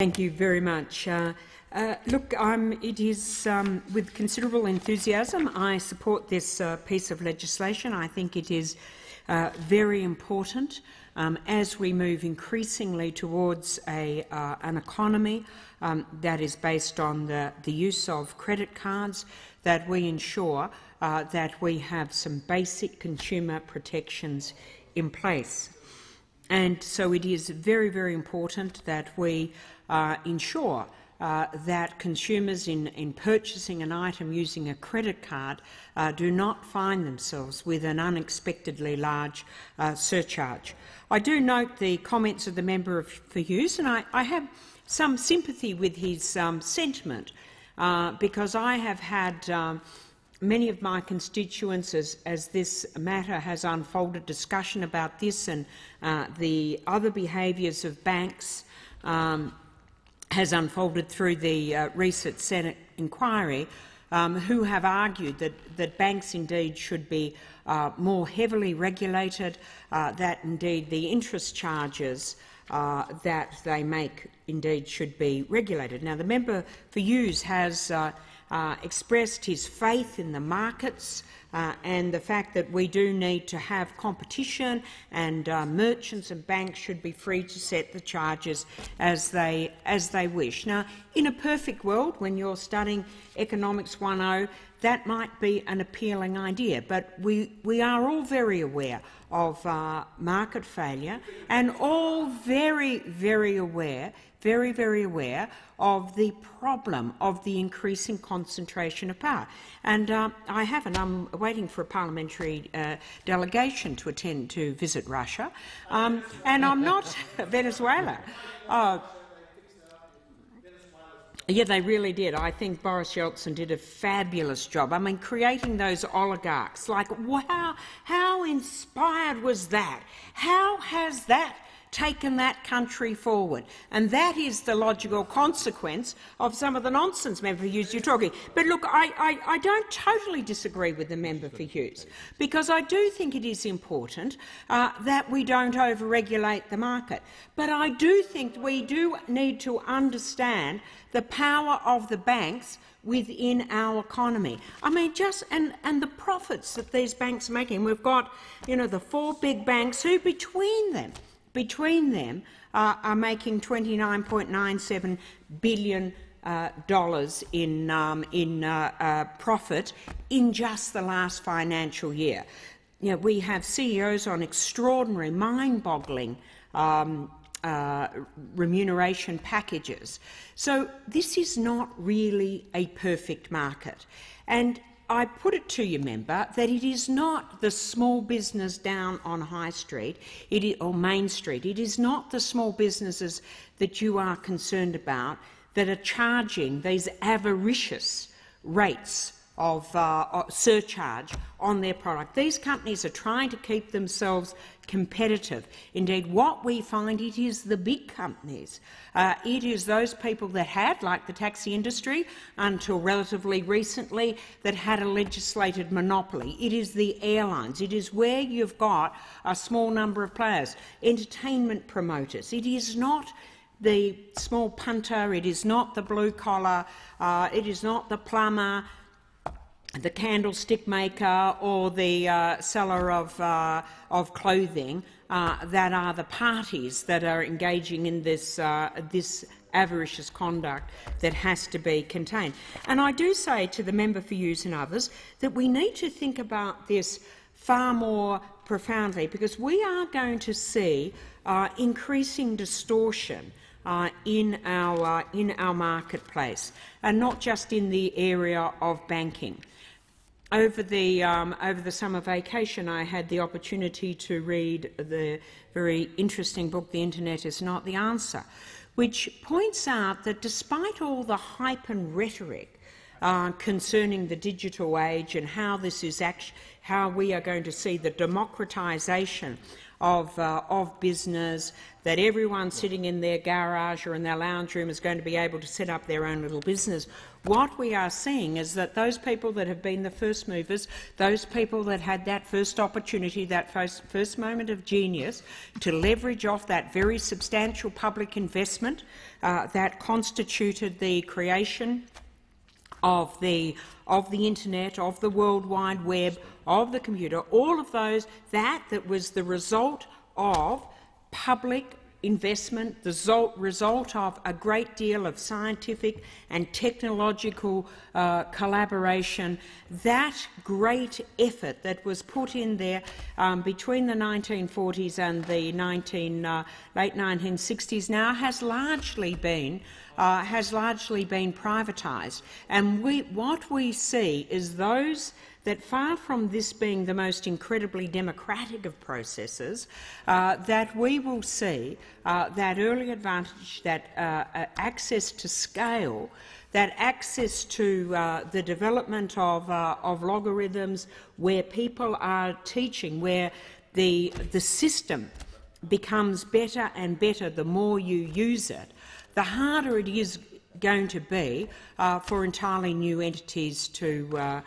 Thank you very much. Look, it is with considerable enthusiasm I support this piece of legislation. I think it is very important as we move increasingly towards an economy that is based on the use of credit cards, that we ensure that we have some basic consumer protections in place. And so it is very, very important that we ensure that consumers in purchasing an item using a credit card do not find themselves with an unexpectedly large surcharge. I do note the comments of the member for Hughes, and I have some sympathy with his sentiment because I have had many of my constituents, as this matter has unfolded, discussion about this and the other behaviours of banks has unfolded through the recent Senate inquiry, who have argued that banks indeed should be more heavily regulated, that indeed the interest charges that they make indeed should be regulated. Now, the member for Hughes has expressed his faith in the markets and the fact that we do need to have competition, and merchants and banks should be free to set the charges as they wish. Now, in a perfect world, when you're studying Economics 1.0, that might be an appealing idea, but we are all very aware of market failure and all very, very aware of the problem of the increasing concentration of power. And I'm waiting for a parliamentary delegation to attend to visit Russia, and I'm not Venezuela. Yeah, they really did. I think Boris Yeltsin did a fabulous job. I mean, creating those oligarchs. Like, wow, how inspired was that? How has that taken that country forward? And that is the logical consequence of some of the nonsense member Hughes you're talking. But look, I don't totally disagree with the member for Hughes, because I do think it is important that we don't overregulate the market. But I do think we do need to understand the power of the banks within our economy. I mean, and the profits that these banks are making. We've got, the four big banks who between them are making $29.97 billion in profit in just the last financial year. We have CEOs on extraordinary, mind-boggling remuneration packages. So this is not really a perfect market. And I put it to you, member, that it is not the small business down on High Street or Main Street. It is not the small businesses that you are concerned about that are charging these avaricious rates of surcharge on their product. These companies are trying to keep themselves competitive. Indeed, what we find, it is the big companies. It is those people that had, like the taxi industry until relatively recently, that had a legislated monopoly. It is the airlines. It is where you've got a small number of players. Entertainment promoters. It is not the small punter. It is not the blue collar. It is not the plumber, the candlestick maker, or the seller of clothing that are the parties that are engaging in this avaricious conduct that has to be contained. And I do say to the member for Hughes and others that we need to think about this far more profoundly, because we are going to see increasing distortion in our marketplace, and not just in the area of banking. Over the summer vacation, I had the opportunity to read the very interesting book, The Internet is Not the Answer, which points out that despite all the hype and rhetoric concerning the digital age and how this is how we are going to see the democratisation of business, that everyone sitting in their garage or in their lounge room is going to be able to set up their own little business. What we are seeing is that those people that have been the first movers, those people that had that first opportunity, that first moment of genius to leverage off that very substantial public investment that constituted the creation of the internet, of the World Wide Web, of the computer, all of those, that was the result of public investment, the result of a great deal of scientific and technological collaboration. That great effort that was put in there between the 1940s and the late 1960s now has largely been privatised. And what we see is those that, far from this being the most incredibly democratic of processes, that we will see that early advantage, that access to scale, that access to the development of logarithms, where people are teaching, where the system becomes better and better the more you use it, the harder it is going to be for entirely new entities to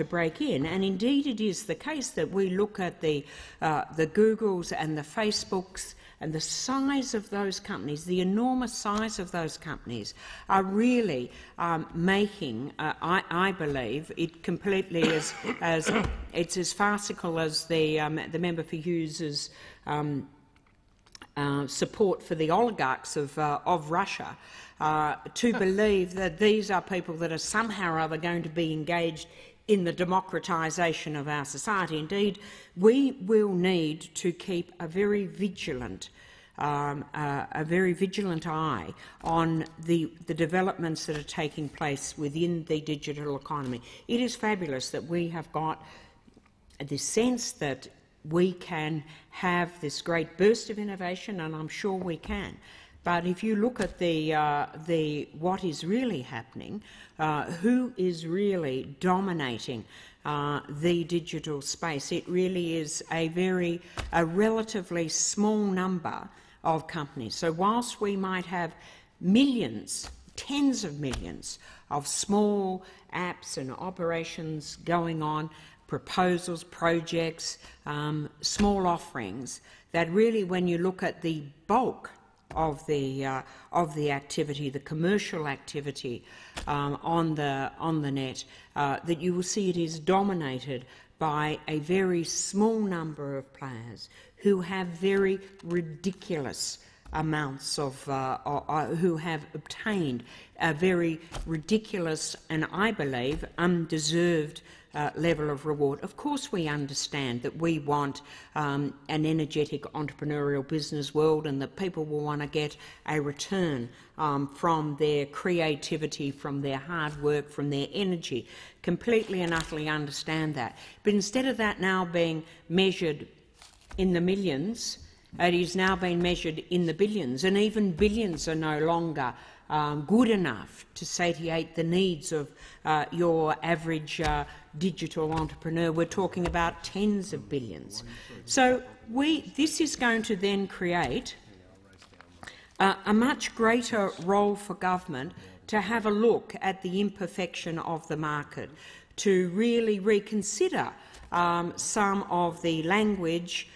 break in. And indeed it is the case that we look at the Googles and the Facebooks and the size of those companies, the enormous size of those companies, are really making, I believe, it completely it's as farcical as the member for Hughes's support for the oligarchs of Russia, to believe that these are people that are somehow or other going to be engaged in the democratisation of our society. Indeed, we will need to keep a very vigilant eye on the developments that are taking place within the digital economy. It is fabulous that we have got the sense that we can have this great burst of innovation, and I'm sure we can. But if you look at what is really happening, who is really dominating the digital space, it really is a relatively small number of companies. So whilst we might have millions, tens of millions of small apps and operations going on, proposals, projects, small offerings, that really, when you look at the bulk of the activity, the commercial activity on the net, that you will see it is dominated by a very small number of players who have very ridiculous amounts of, who have obtained a very ridiculous and, I believe, undeserved level of reward. Of course we understand that we want an energetic entrepreneurial business world, and that people will want to get a return from their creativity, from their hard work, from their energy. Completely and utterly understand that. But instead of that now being measured in the millions, it is now being measured in the billions, and even billions are no longer good enough to satiate the needs of your average digital entrepreneur. We're talking about tens of billions. So this is going to then create a much greater role for government to have a look at the imperfection of the market, to really reconsider some of the language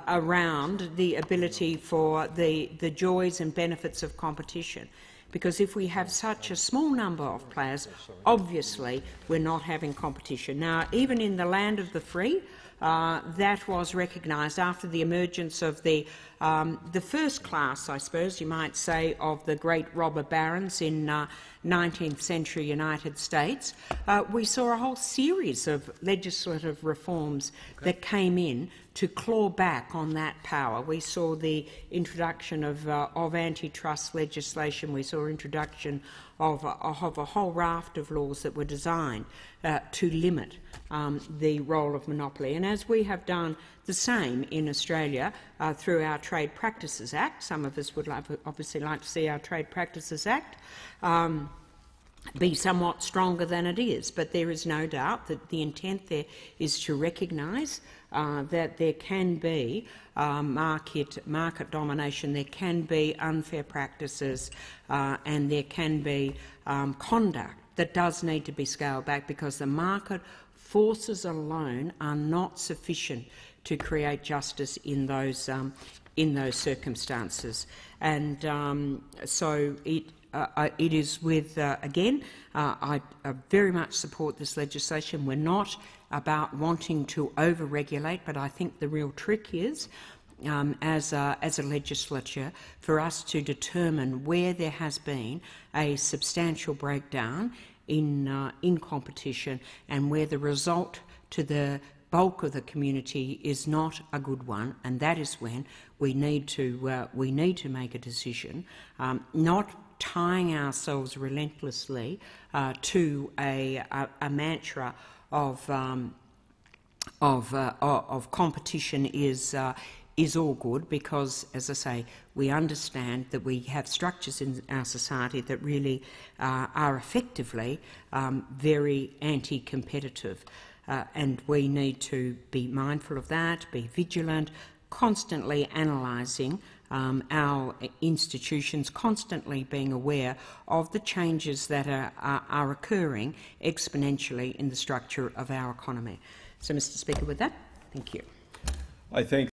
around the ability for the joys and benefits of competition. Because if we have such a small number of players, obviously we're not having competition. Now, even in the land of the free, that was recognised after the emergence of the first class, I suppose you might say, of the great robber barons in 19th century United States. We saw a whole series of legislative reforms that came in to claw back on that power. We saw the introduction of antitrust legislation. We saw introduction of a whole raft of laws that were designed to limit the role of monopoly. And as we have done the same in Australia through our Trade Practices Act, some of us would obviously like to see our Trade Practices Act be somewhat stronger than it is, but there is no doubt that the intent there is to recognise that there can be market domination, there can be unfair practices, and there can be conduct that does need to be scaled back, because the market forces alone are not sufficient to create justice in those circumstances. And so it is with, again, I very much support this legislation. We're not about wanting to over-regulate, but I think the real trick is, as a legislature, for us to determine where there has been a substantial breakdown in competition and where the result to the bulk of the community is not a good one, and that is when we need to make a decision, not tying ourselves relentlessly to a mantra of competition is all good, because, as I say, we understand that we have structures in our society that really are effectively very anti-competitive. And we need to be mindful of that, be vigilant, constantly analysing our institutions, constantly being aware of the changes that are occurring exponentially in the structure of our economy. So, Mr. Speaker, with that, thank you. I thank